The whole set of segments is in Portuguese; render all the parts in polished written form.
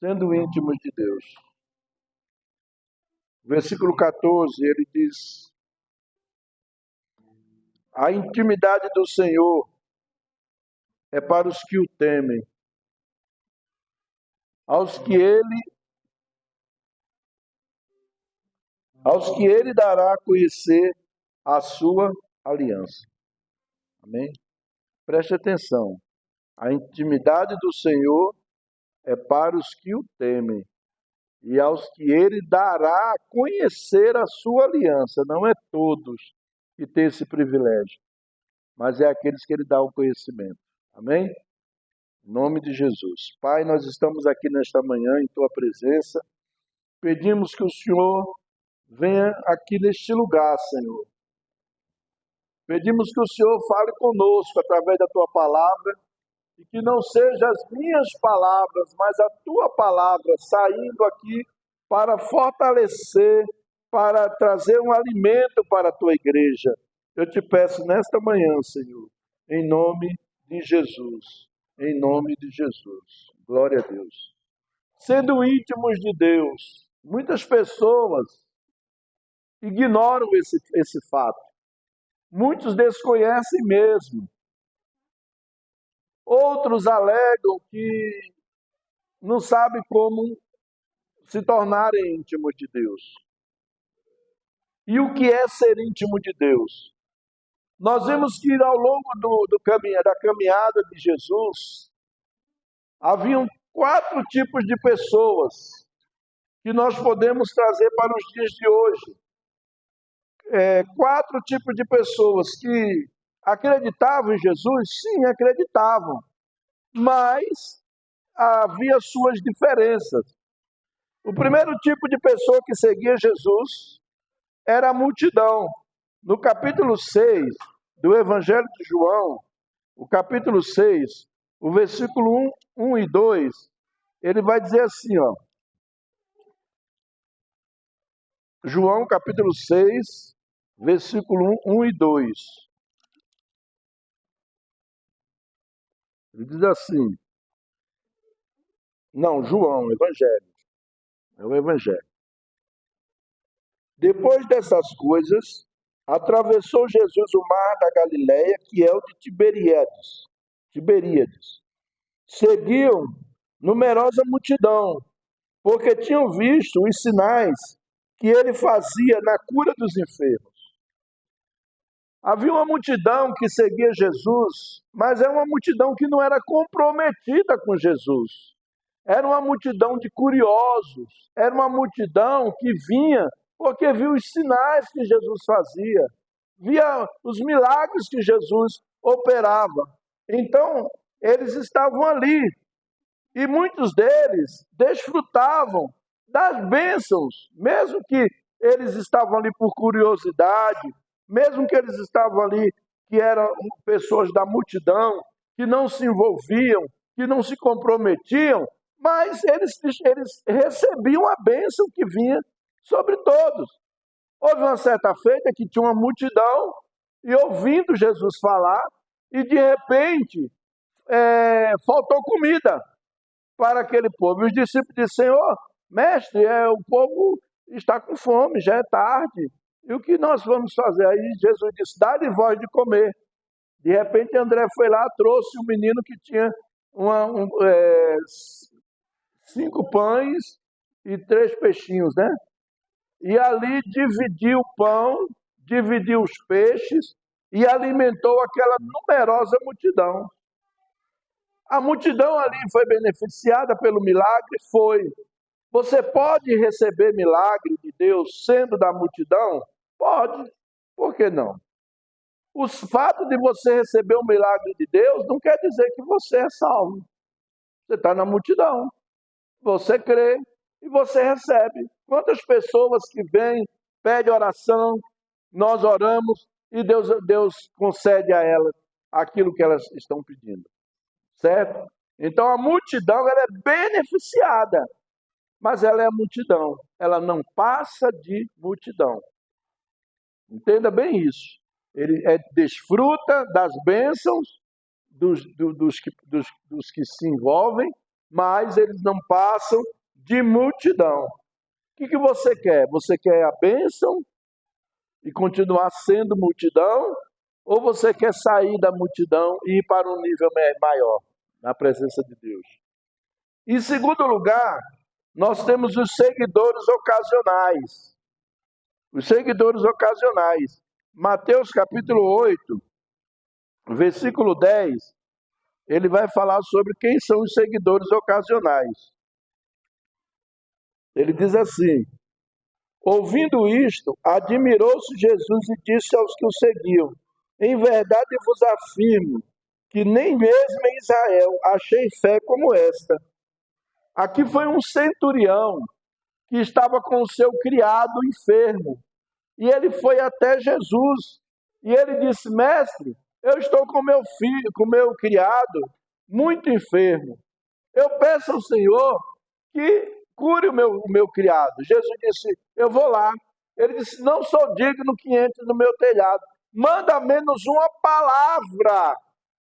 sendo íntimos de Deus. Versículo 14, ele diz: a intimidade do Senhor é para os que o temem, aos que ele dará a conhecer a sua aliança. Amém? Preste atenção. A intimidade do Senhor é para os que o temem e aos que ele dará a conhecer a sua aliança. Não é todos que têm esse privilégio, mas é aqueles que ele dá o conhecimento. Amém? Em nome de Jesus. Pai, nós estamos aqui nesta manhã em tua presença. Pedimos que o Senhor venha aqui neste lugar, Senhor. Pedimos que o Senhor fale conosco através da tua palavra e que não sejam as minhas palavras, mas a tua palavra saindo aqui para fortalecer, para trazer um alimento para a tua igreja. Eu te peço nesta manhã, Senhor, em nome de Jesus. Em nome de Jesus. Glória a Deus. Sendo íntimos de Deus, muitas pessoas ignoram esse fato. Muitos desconhecem mesmo. Outros alegam que não sabem como se tornarem íntimos de Deus. E o que é ser íntimo de Deus? Nós vemos que ao longo da caminhada de Jesus, haviam 4 tipos de pessoas que nós podemos trazer para os dias de hoje. 4 tipos de pessoas que acreditavam em Jesus? Sim, acreditavam, mas havia suas diferenças. O primeiro tipo de pessoa que seguia Jesus era a multidão. No capítulo 6 do Evangelho de João, o capítulo 6, o versículo 1 e 2, ele vai dizer assim, ó. João capítulo 6, versículo 1 e 2. Ele diz assim, não, João, Evangelho, é o Evangelho. Depois dessas coisas, atravessou Jesus o mar da Galileia, que é o de Tiberíades. Seguiam numerosa multidão, porque tinham visto os sinais que ele fazia na cura dos enfermos. Havia uma multidão que seguia Jesus, mas era uma multidão que não era comprometida com Jesus. Era uma multidão de curiosos, era uma multidão que vinha porque viu os sinais que Jesus fazia, via os milagres que Jesus operava. Então, eles estavam ali e muitos deles desfrutavam das bênçãos, mesmo que eles estavam ali por curiosidade, mesmo que eles estavam ali, que eram pessoas da multidão, que não se envolviam, que não se comprometiam, mas eles recebiam a bênção que vinha sobre todos. Houve uma certa feita que tinha uma multidão e ouvindo Jesus falar, e de repente faltou comida para aquele povo. E os discípulos disseram, Senhor, mestre, o povo está com fome, já é tarde. E o que nós vamos fazer? Aí Jesus disse, dá-lhe voz de comer. De repente André foi lá, trouxe um menino que tinha 5 pães e 3 peixinhos, né? E ali dividiu o pão, dividiu os peixes e alimentou aquela numerosa multidão. A multidão ali foi beneficiada pelo milagre? Foi. Você pode receber milagre de Deus sendo da multidão? Pode. Por que não? O fato de você receber um milagre de Deus não quer dizer que você é salvo. Você está na multidão. Você crê e você recebe. Quantas pessoas que vêm, pedem oração, nós oramos e Deus concede a elas aquilo que elas estão pedindo. Certo? Então a multidão ela é beneficiada, mas ela é a multidão. Ela não passa de multidão. Entenda bem isso. Ele desfruta das bênçãos dos que se envolvem, mas eles não passam de multidão. O que você quer? Você quer a bênção e continuar sendo multidão? Ou você quer sair da multidão e ir para um nível maior, na presença de Deus? Em segundo lugar, nós temos os seguidores ocasionais. Os seguidores ocasionais. Mateus capítulo 8, versículo 10, ele vai falar sobre quem são os seguidores ocasionais. Ele diz assim: ouvindo isto, admirou-se Jesus e disse aos que o seguiam: em verdade vos afirmo que nem mesmo em Israel achei fé como esta. Aqui foi um centurião que estava com o seu criado enfermo. E ele foi até Jesus. E ele disse: mestre, eu estou com meu filho, com meu criado, muito enfermo. Eu peço ao Senhor que cure o meu criado. Jesus disse: eu vou lá. Ele disse: não sou digno que entre no meu telhado. Manda menos uma palavra.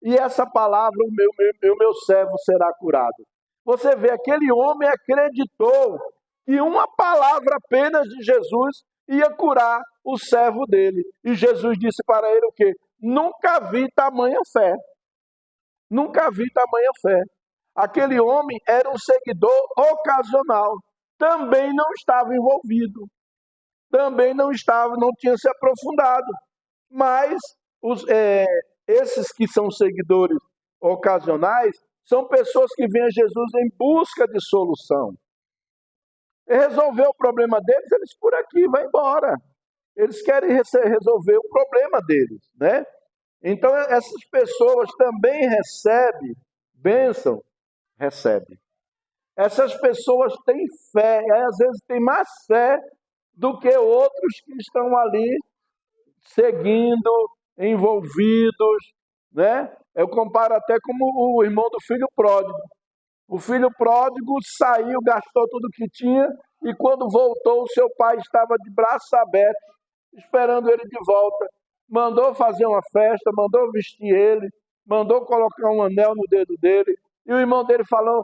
E essa palavra, o meu servo será curado. Você vê, aquele homem acreditou que uma palavra apenas de Jesus ia curar o servo dele. E Jesus disse para ele o quê? Nunca vi tamanha fé. Nunca vi tamanha fé. Aquele homem era um seguidor ocasional. Também não estava envolvido. Também não tinha se aprofundado. Mas esses que são seguidores ocasionais são pessoas que vêm a Jesus em busca de solução. E resolver o problema deles, eles por aqui, vai embora. Eles querem resolver o problema deles, né? Então, essas pessoas também recebem bênção, recebem. Essas pessoas têm fé, e às vezes têm mais fé do que outros que estão ali seguindo, envolvidos, né? Eu comparo até como o irmão do filho pródigo. O filho pródigo saiu, gastou tudo que tinha, e quando voltou, o seu pai estava de braços abertos, esperando ele de volta. Mandou fazer uma festa, mandou vestir ele, mandou colocar um anel no dedo dele. E o irmão dele falou: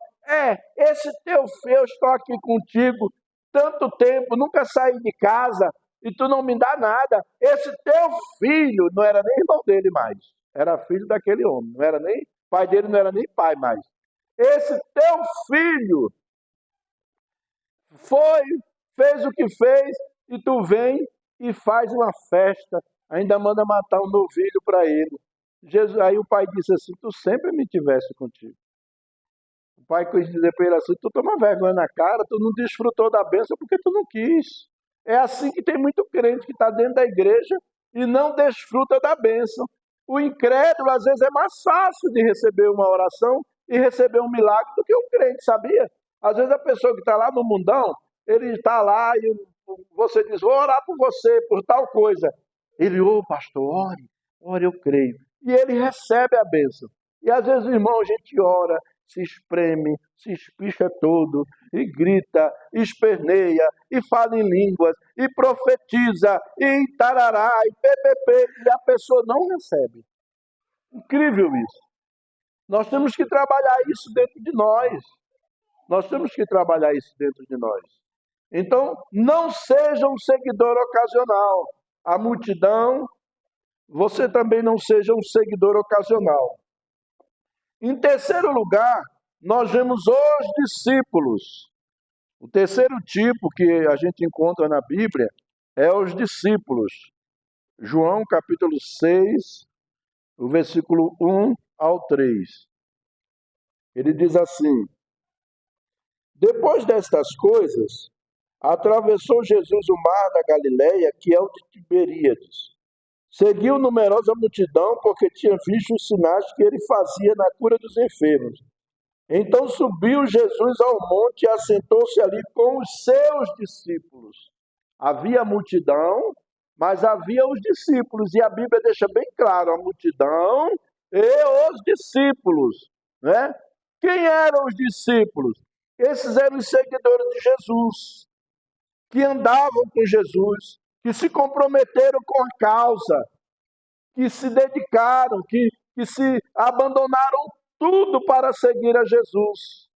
esse teu filho, eu estou aqui contigo tanto tempo, nunca saí de casa, e tu não me dá nada. Esse teu filho, não era nem irmão dele mais, era filho daquele homem, não era nem pai dele, não era nem pai mais. Esse teu filho fez o que fez, e tu vem e faz uma festa, ainda manda matar um novilho para ele. Aí o pai disse assim: tu sempre me tivesse contigo. O pai quis dizer para ele assim: tu toma vergonha na cara, tu não desfrutou da bênção porque tu não quis. É assim que tem muito crente que está dentro da igreja e não desfruta da bênção. O incrédulo, às vezes, é mais fácil de receber uma oração e receber um milagre do que o crente, sabia? Às vezes a pessoa que está lá no mundão, ele está lá e você diz: vou orar por você, por tal coisa. Ele: ô pastor, ore, eu creio. E ele recebe a bênção. E às vezes, irmão, a gente ora, se espreme, se espicha todo, e grita, esperneia, e fala em línguas, e profetiza, e tarará, e ppp, e a pessoa não recebe. Incrível isso. Nós temos que trabalhar isso dentro de nós. Nós temos que trabalhar isso dentro de nós. Então, não seja um seguidor ocasional. A multidão, você também não seja um seguidor ocasional. Em terceiro lugar, nós vemos os discípulos. O terceiro tipo que a gente encontra na Bíblia é os discípulos. João capítulo 6, o versículo 1 ao 3. Ele diz assim: depois destas coisas, atravessou Jesus o mar da Galileia, que é o de Tiberíades. Seguiu numerosa multidão, porque tinha visto os sinais que ele fazia na cura dos enfermos. Então subiu Jesus ao monte e assentou-se ali com os seus discípulos. Havia multidão, mas havia os discípulos, e a Bíblia deixa bem claro: a multidão e os discípulos, né? Quem eram os discípulos? Esses eram os seguidores de Jesus, que andavam com Jesus, que se comprometeram com a causa, que se dedicaram, que se abandonaram tudo para seguir a Jesus.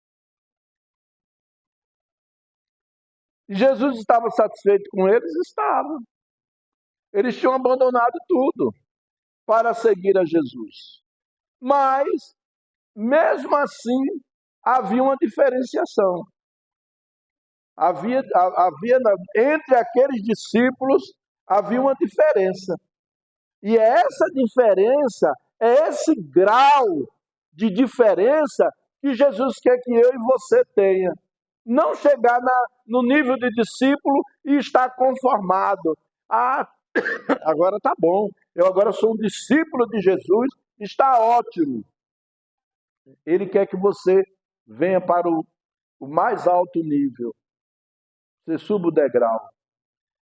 E Jesus estava satisfeito com eles? Estava. Eles tinham abandonado tudo para seguir a Jesus. Mas, mesmo assim, havia uma diferenciação. Entre aqueles discípulos, havia uma diferença. E essa diferença, é esse grau de diferença que Jesus quer que eu e você tenha. Não chegar no nível de discípulo e estar conformado. Ah, agora tá bom, eu agora sou um discípulo de Jesus, está ótimo. Ele quer que você venha para o mais alto nível. Você suba o degrau.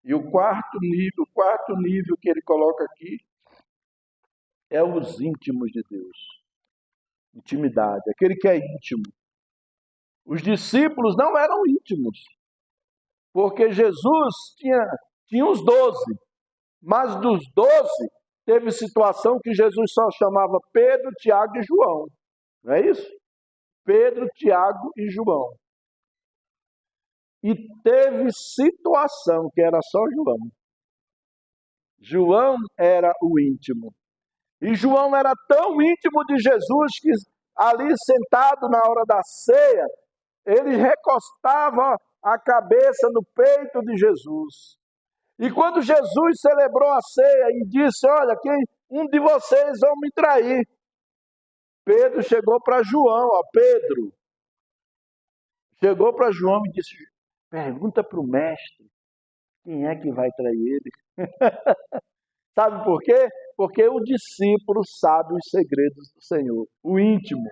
E o quarto nível que ele coloca aqui é os íntimos de Deus. Intimidade, aquele que é íntimo. Os discípulos não eram íntimos, porque Jesus tinha os 12, mas dos 12 teve situação que Jesus só chamava Pedro, Tiago e João. Não é isso? Pedro, Tiago e João. E teve situação que era só João. João era o íntimo. E João era tão íntimo de Jesus que ali sentado na hora da ceia, ele recostava a cabeça no peito de Jesus. E quando Jesus celebrou a ceia e disse, olha, um de vocês vão me trair. Pedro chegou para João, Pedro. Chegou para João e disse, pergunta para o mestre, quem é que vai trair ele? Sabe por quê? Porque o discípulo sabe os segredos do Senhor, o íntimo.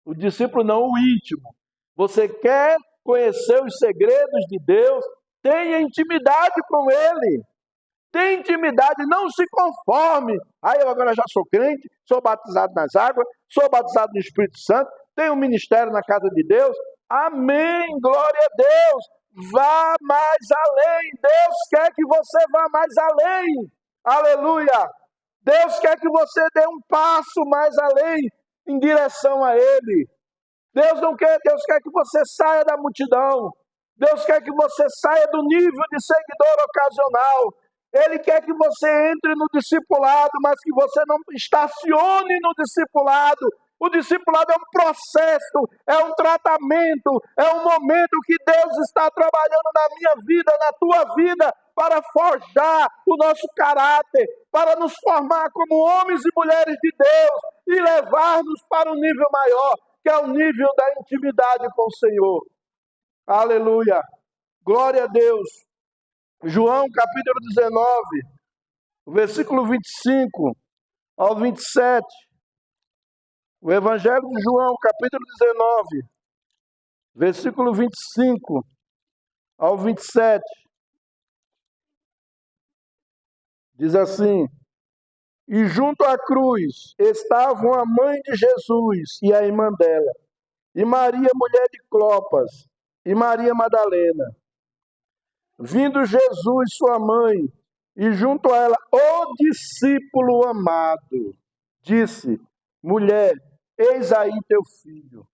O discípulo não, o íntimo. Você quer conhecer os segredos de Deus? Tenha intimidade com Ele. Tenha intimidade, não se conforme. Eu agora já sou crente, sou batizado nas águas, sou batizado no Espírito Santo, tenho um ministério na casa de Deus. Amém, glória a Deus. Vá mais além. Deus quer que você vá mais além. Aleluia. Deus quer que você dê um passo mais além em direção a Ele. Deus quer que você saia da multidão. Deus quer que você saia do nível de seguidor ocasional. Ele quer que você entre no discipulado, mas que você não estacione no discipulado. O discipulado é um processo, é um tratamento, é um momento que Deus está trabalhando na minha vida, na tua vida, para forjar o nosso caráter, para nos formar como homens e mulheres de Deus e levar-nos para um nível maior, que é o nível da intimidade com o Senhor. Aleluia! Glória a Deus! João capítulo 19, versículo 25 ao 27. O Evangelho de João, capítulo 19, versículo 25 ao 27. Diz assim, e junto à cruz estavam a mãe de Jesus e a irmã dela, e Maria, mulher de Clopas, e Maria Madalena. Vindo Jesus, sua mãe, e junto a ela o discípulo amado, disse, mulher, eis aí teu filho.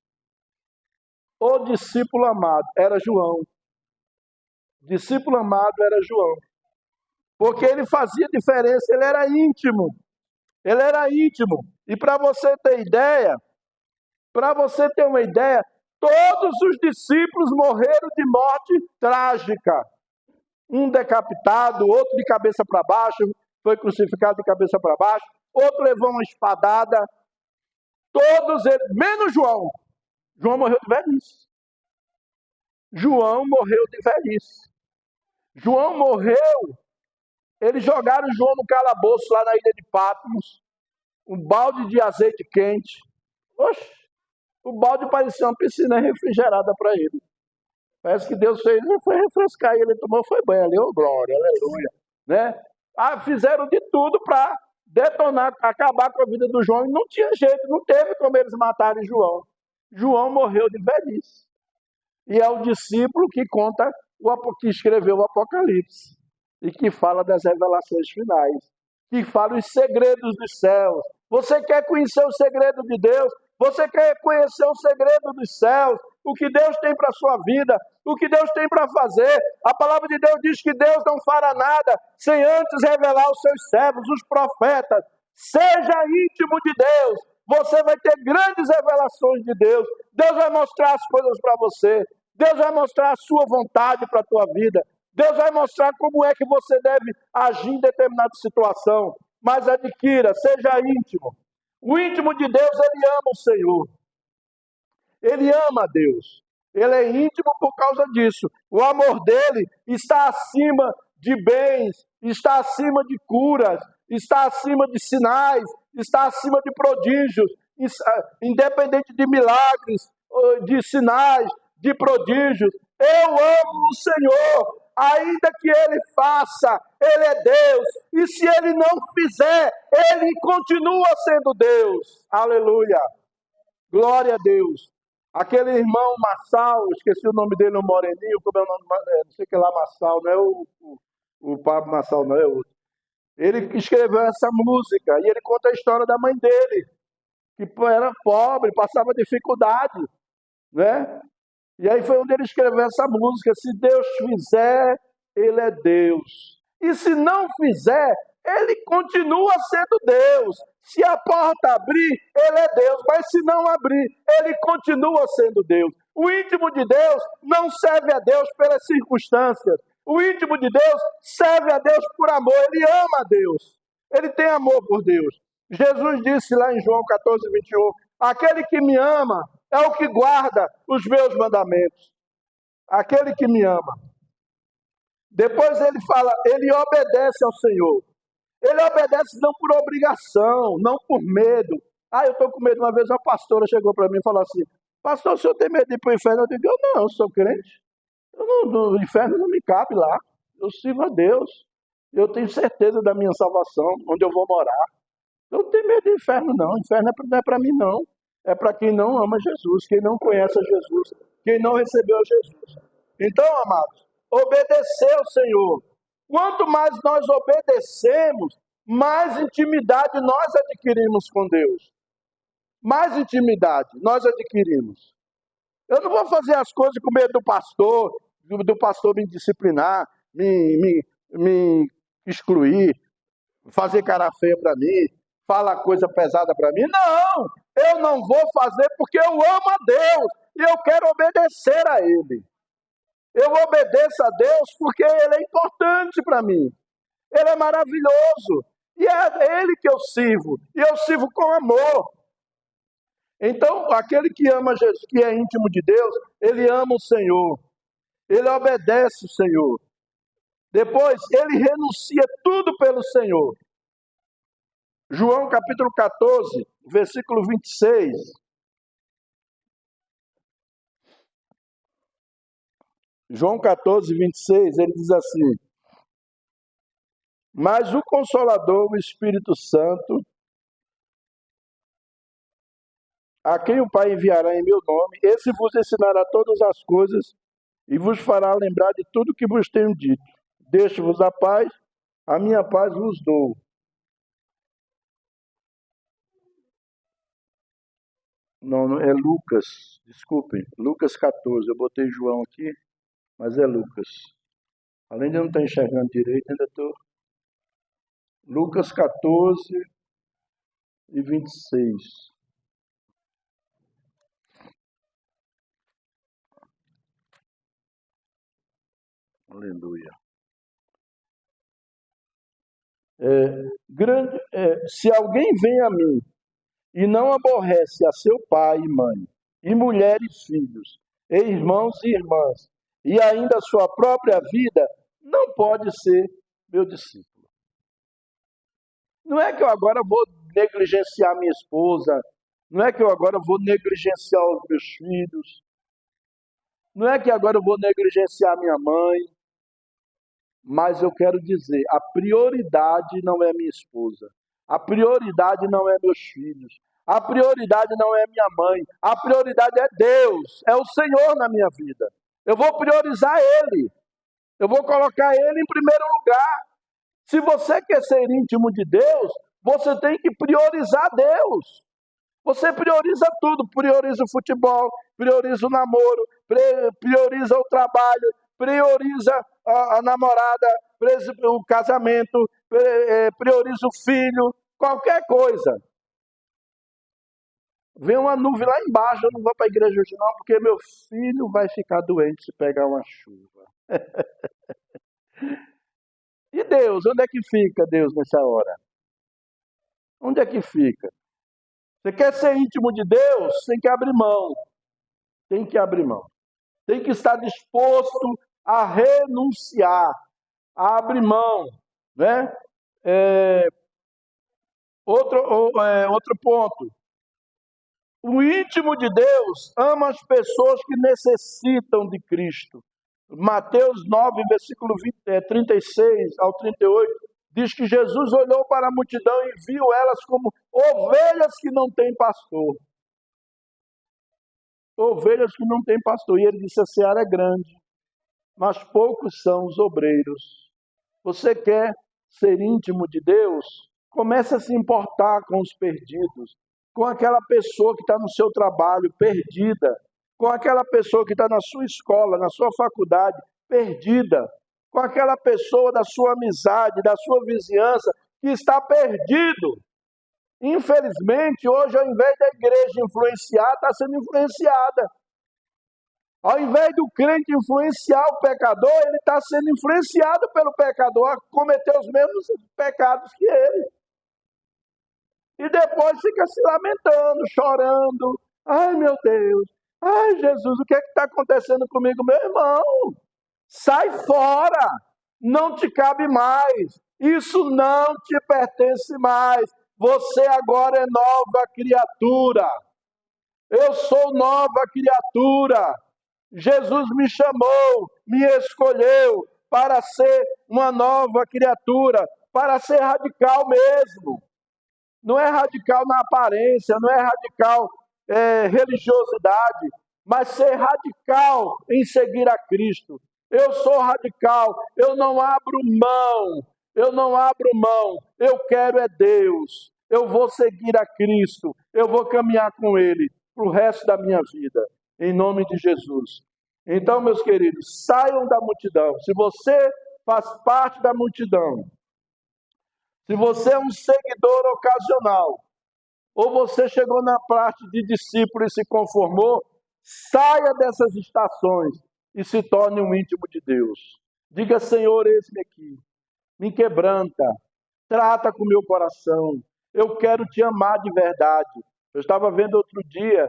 O discípulo amado era João. Discípulo amado era João. Porque ele fazia diferença, ele era íntimo. Ele era íntimo. E para você ter uma ideia, todos os discípulos morreram de morte trágica. Um decapitado, outro de cabeça para baixo, foi crucificado de cabeça para baixo, outro levou uma espadada. Todos eles, menos João. João morreu de velhice. João morreu de velhice. João morreu. Eles jogaram João no calabouço lá na ilha de Patmos. Um balde de azeite quente. Oxe, o balde parecia uma piscina refrigerada para ele. Parece que Deus foi refrescar ele tomou, foi banho ali, oh glória, aleluia. Né? Fizeram de tudo para detonar, acabar com a vida do João, e não tinha jeito, não teve como eles matarem João. João morreu de velhice. E é o discípulo que conta, que escreveu o Apocalipse, e que fala das revelações finais, que fala os segredos dos céus. Você quer conhecer o segredo de Deus? Você quer conhecer o segredo dos céus? o que Deus tem para a sua vida, o que Deus tem para fazer. A palavra de Deus diz que Deus não fará nada sem antes revelar aos seus servos, os profetas. Seja íntimo de Deus, você vai ter grandes revelações de Deus. Deus vai mostrar as coisas para você. Deus vai mostrar a sua vontade para a tua vida. Deus vai mostrar como é que você deve agir em determinada situação. Mas adquira, seja íntimo. O íntimo de Deus, ele ama o Senhor. Ele ama a Deus. Ele é íntimo por causa disso. O amor dele está acima de bens, está acima de curas, está acima de sinais, está acima de prodígios, independente de milagres, de sinais, de prodígios. Eu amo o Senhor, ainda que Ele faça, Ele é Deus, e se Ele não fizer, Ele continua sendo Deus. Aleluia, glória a Deus. Aquele irmão Massal, esqueci o nome dele, o Moreninho, como é o nome, não sei o que lá, Massal, não é o Pablo Massal, não é outro. Ele escreveu essa música, e ele conta a história da mãe dele, que era pobre, passava dificuldade, né? E aí foi onde ele escreveu essa música: se Deus fizer, Ele é Deus. E se não fizer, Ele continua sendo Deus. Se a porta abrir, Ele é Deus. Mas se não abrir, Ele continua sendo Deus. O íntimo de Deus não serve a Deus pelas circunstâncias. O íntimo de Deus serve a Deus por amor. Ele ama a Deus. Ele tem amor por Deus. Jesus disse lá em João 14, 21, aquele que me ama é o que guarda os meus mandamentos. Aquele que me ama. Depois ele fala, ele obedece ao Senhor. Ele obedece não por obrigação, não por medo. Eu estou com medo. Uma vez uma pastora chegou para mim e falou assim: pastor, o senhor tem medo de ir para o inferno? Eu digo: eu sou crente. O inferno não me cabe lá. Eu sirvo a Deus. Eu tenho certeza da minha salvação, onde eu vou morar. Eu não tenho medo do inferno, não. O inferno não é para mim, não. É para quem não ama Jesus, quem não conhece a Jesus, quem não recebeu a Jesus. Então, amados, obedecer ao Senhor. Quanto mais nós obedecemos, mais intimidade nós adquirimos com Deus. Mais intimidade nós adquirimos. Eu não vou fazer as coisas com medo do pastor me disciplinar, me excluir, fazer cara feia para mim, falar coisa pesada para mim. Não, eu não vou fazer porque eu amo a Deus e eu quero obedecer a Ele. Eu obedeço a Deus porque Ele é importante para mim. Ele é maravilhoso. E é Ele que eu sirvo. E eu sirvo com amor. Então, aquele que ama Jesus, que é íntimo de Deus, ele ama o Senhor. Ele obedece o Senhor. Depois, ele renuncia tudo pelo Senhor. João capítulo 14, versículo 26. João 14, 26, ele diz assim: mas o Consolador, o Espírito Santo, a quem o Pai enviará em meu nome, esse vos ensinará todas as coisas e vos fará lembrar de tudo que vos tenho dito. Deixo-vos a paz, a minha paz vos dou. Não, é Lucas, desculpem, Lucas 14, eu botei João aqui, mas é Lucas. Além de eu não estar enxergando direito, ainda estou... Lucas 14 e 26. Aleluia. Se alguém vem a mim e não aborrece a seu pai e mãe, e mulher e filhos, e irmãos e irmãs, e ainda a sua própria vida, não pode ser meu discípulo. Não é que eu agora vou negligenciar minha esposa, não é que eu agora vou negligenciar os meus filhos, não é que agora eu vou negligenciar minha mãe, mas eu quero dizer, a prioridade não é minha esposa, a prioridade não é meus filhos, a prioridade não é minha mãe, a prioridade é Deus, é o Senhor na minha vida. Eu vou priorizar Ele, eu vou colocar Ele em primeiro lugar. Se você quer ser íntimo de Deus, você tem que priorizar Deus. Você prioriza tudo, prioriza o futebol, prioriza o namoro, prioriza o trabalho, prioriza a namorada, o casamento, prioriza o filho, qualquer coisa. Vem uma nuvem lá embaixo, eu não vou para a igreja hoje não, porque meu filho vai ficar doente se pegar uma chuva. E Deus, onde é que fica Deus nessa hora? Onde é que fica? Você quer ser íntimo de Deus? Tem que abrir mão. Tem que abrir mão. Tem que estar disposto a renunciar, a abrir mão, né? Outro ponto. O íntimo de Deus ama as pessoas que necessitam de Cristo. Mateus 9, versículo 36 ao 38, diz que Jesus olhou para a multidão e viu elas como ovelhas que não têm pastor. Ovelhas que não têm pastor. E ele disse, a seara é grande, mas poucos são os obreiros. Você quer ser íntimo de Deus? Comece a se importar com os perdidos, com aquela pessoa que está no seu trabalho, perdida, com aquela pessoa que está na sua escola, na sua faculdade, perdida, com aquela pessoa da sua amizade, da sua vizinhança, que está perdido. Infelizmente, hoje, ao invés da igreja influenciar, está sendo influenciada. Ao invés do crente influenciar o pecador, ele está sendo influenciado pelo pecador a cometer os mesmos pecados que ele. E depois fica se lamentando, chorando. Ai, meu Deus. Ai, Jesus, o que é que está acontecendo comigo, meu irmão? Sai fora. Não te cabe mais. Isso não te pertence mais. Você agora é nova criatura. Eu sou nova criatura. Jesus me chamou, me escolheu para ser uma nova criatura, para ser radical mesmo. Não é radical na aparência, não é radical religiosidade, mas ser radical em seguir a Cristo. Eu sou radical, eu não abro mão, eu quero é Deus, eu vou seguir a Cristo, eu vou caminhar com Ele para o resto da minha vida, em nome de Jesus. Então, meus queridos, saiam da multidão. Se você faz parte da multidão, se você é um seguidor ocasional, ou você chegou na parte de discípulo e se conformou, saia dessas estações e se torne um íntimo de Deus. Diga, Senhor, eis-me aqui, me quebranta, trata com o meu coração, eu quero te amar de verdade. Eu estava vendo outro dia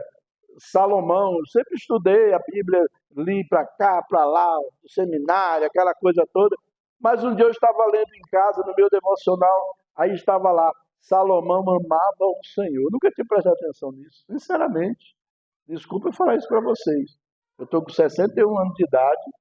Salomão, eu sempre estudei a Bíblia, li para cá, para lá, no seminário, aquela coisa toda, mas um dia eu estava lendo em casa, no meu devocional, aí estava lá, Salomão amava o Senhor. Eu nunca tinha prestado atenção nisso, sinceramente. Desculpa eu falar isso para vocês. Eu estou com 61 anos de idade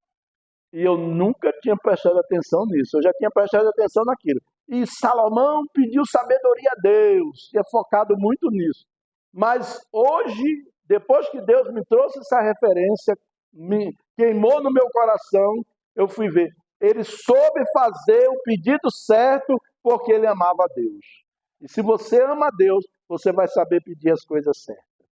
e eu nunca tinha prestado atenção nisso. Eu já tinha prestado atenção naquilo. E Salomão pediu sabedoria a Deus, e é focado muito nisso. Mas hoje, depois que Deus me trouxe essa referência, me queimou no meu coração, eu fui ver. Ele soube fazer o pedido certo porque ele amava a Deus. E se você ama a Deus, você vai saber pedir as coisas certas.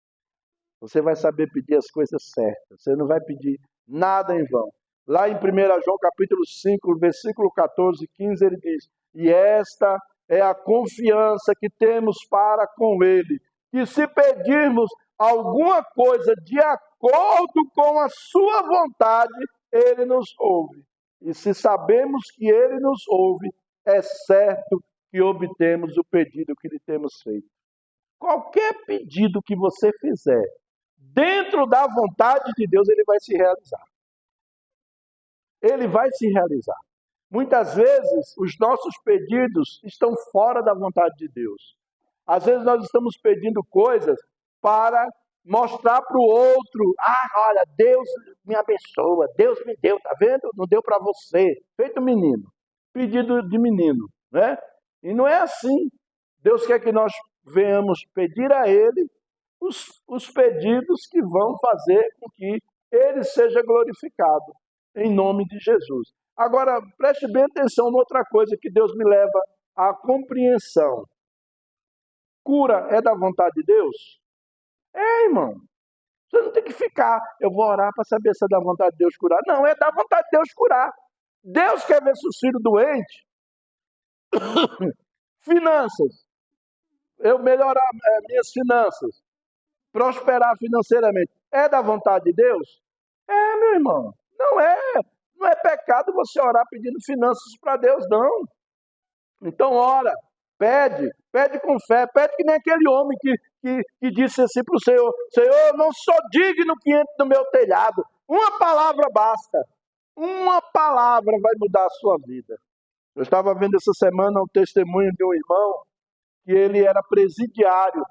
Você vai saber pedir as coisas certas. Você não vai pedir nada em vão. Lá em 1 João capítulo 5, versículo 14 e 15, ele diz: e esta é a confiança que temos para com ele, que se pedirmos alguma coisa de acordo com a sua vontade, ele nos ouve. E se sabemos que ele nos ouve, é certo que obtemos o pedido que lhe temos feito. Qualquer pedido que você fizer, dentro da vontade de Deus, ele vai se realizar. Ele vai se realizar. Muitas vezes, os nossos pedidos estão fora da vontade de Deus. Às vezes, nós estamos pedindo coisas para mostrar para o outro: olha, Deus me abençoa, Deus me deu, tá vendo? Não deu para você. Feito menino. Pedido de menino, né? E não é assim. Deus quer que nós venhamos pedir a Ele os pedidos que vão fazer com que Ele seja glorificado, em nome de Jesus. Agora, preste bem atenção noutra coisa que Deus me leva à compreensão. Cura é da vontade de Deus? Irmão, você não tem que ficar, eu vou orar para saber se é da vontade de Deus curar. Não, é da vontade de Deus curar. Deus quer ver seus filhos doentes. Finanças, eu melhorar minhas finanças, prosperar financeiramente. É da vontade de Deus? É, meu irmão. Não é. Não é pecado você orar pedindo finanças para Deus, não. Então ora, pede com fé, pede que nem aquele homem que disse assim para o Senhor: Senhor, eu não sou digno que entre no meu telhado. Uma palavra basta. Uma palavra vai mudar a sua vida. Eu estava vendo essa semana o testemunho de um irmão que ele era presidiário.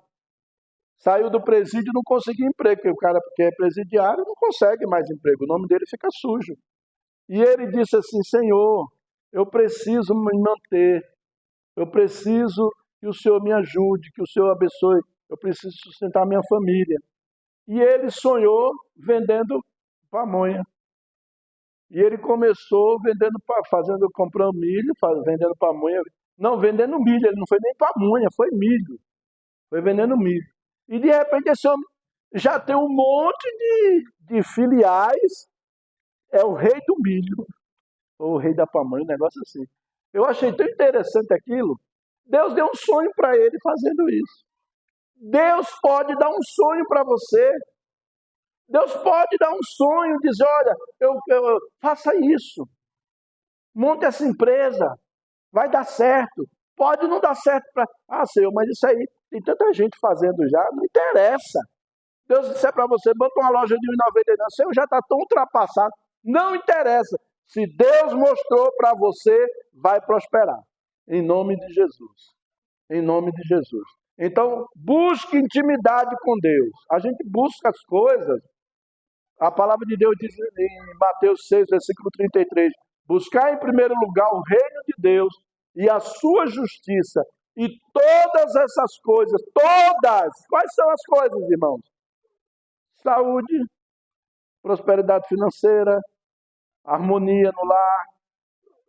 Saiu do presídio e não conseguiu emprego, porque o cara que é presidiário não consegue mais emprego, o nome dele fica sujo. E ele disse assim: Senhor, eu preciso me manter, eu preciso que o Senhor me ajude, que o Senhor abençoe, eu preciso sustentar minha família. E ele sonhou vendendo pamonha. E ele começou vendendo, comprando milho, vendendo pamonha. Não, vendendo milho, ele não foi nem pamonha, foi milho. Foi vendendo milho. E de repente esse homem já tem um monte de filiais, é o rei do milho, ou o rei da pamonha, um negócio assim. Eu achei tão interessante aquilo. Deus deu um sonho para ele fazendo isso. Deus pode dar um sonho para você. Deus pode dar um sonho, dizer, olha, faça isso. Monte essa empresa. Vai dar certo. Pode não dar certo para... Ah, Senhor, mas isso aí tem tanta gente fazendo já. Não interessa. Deus disser para você, bota uma loja de R$1,99, o Senhor já está tão ultrapassado. Não interessa. Se Deus mostrou para você, vai prosperar. Em nome de Jesus. Em nome de Jesus. Então, busque intimidade com Deus. A gente busca as coisas. A palavra de Deus diz em Mateus 6, versículo 33, buscar em primeiro lugar o reino de Deus e a sua justiça. E todas essas coisas, todas, quais são as coisas, irmãos? Saúde, prosperidade financeira, harmonia no lar,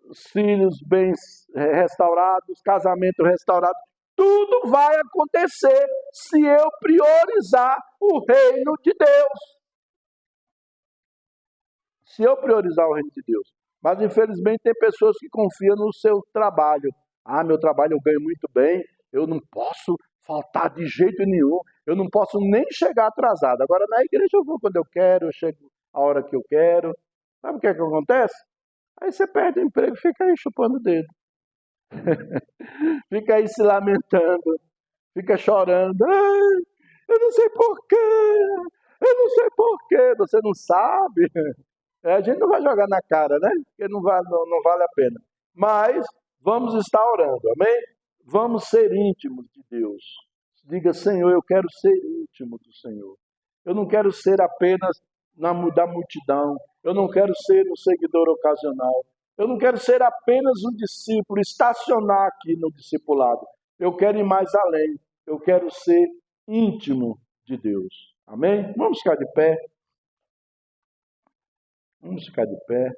os filhos bem restaurados, casamento restaurado. Tudo vai acontecer se eu priorizar o reino de Deus. Se eu priorizar o reino de Deus. Mas, infelizmente, tem pessoas que confiam no seu trabalho. Ah, meu trabalho eu ganho muito bem, eu não posso faltar de jeito nenhum, eu não posso nem chegar atrasado. Agora, na igreja eu vou quando eu quero, eu chego a hora que eu quero. Sabe o que é que acontece? Aí você perde o emprego e fica aí chupando o dedo. Fica aí se lamentando, fica chorando. Ai, eu não sei porquê, eu não sei porquê. Você não sabe? A gente não vai jogar na cara, né? Porque não vale a pena. Mas vamos estar orando, amém? Vamos ser íntimos de Deus. Diga, Senhor, eu quero ser íntimo do Senhor. Eu não quero ser apenas da multidão. Eu não quero ser um seguidor ocasional. Eu não quero ser apenas um discípulo, estacionar aqui no discipulado. Eu quero ir mais além. Eu quero ser íntimo de Deus. Amém? Vamos ficar de pé. Vamos ficar de pé.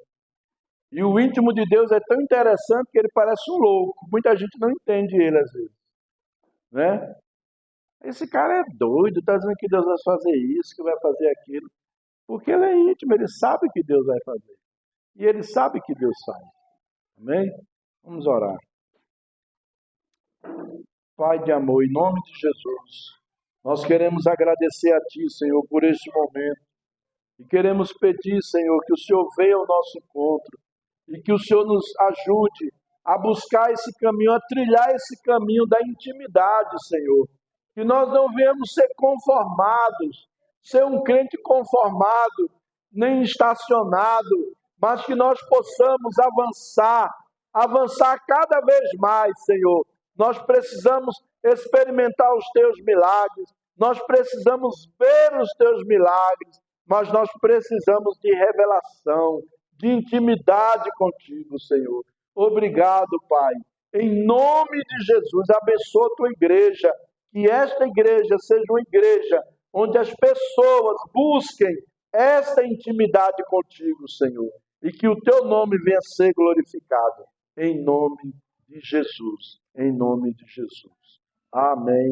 E o íntimo de Deus é tão interessante que ele parece um louco. Muita gente não entende ele às vezes. Né? Esse cara é doido, está dizendo que Deus vai fazer isso, que vai fazer aquilo. Porque ele é íntimo, ele sabe que Deus vai fazer. E ele sabe que Deus faz. Amém? Vamos orar. Pai de amor, em nome de Jesus, nós queremos agradecer a Ti, Senhor, por este momento. E queremos pedir, Senhor, que o Senhor venha ao nosso encontro e que o Senhor nos ajude a buscar esse caminho, a trilhar esse caminho da intimidade, Senhor. Que nós não venhamos ser conformados, ser um crente conformado, nem estacionado, mas que nós possamos avançar cada vez mais, Senhor. Nós precisamos experimentar os Teus milagres, nós precisamos ver os Teus milagres, mas nós precisamos de revelação, de intimidade contigo, Senhor. Obrigado, Pai. Em nome de Jesus, abençoa a tua igreja, que esta igreja seja uma igreja onde as pessoas busquem esta intimidade contigo, Senhor, e que o teu nome venha a ser glorificado. Em nome de Jesus. Em nome de Jesus. Amém.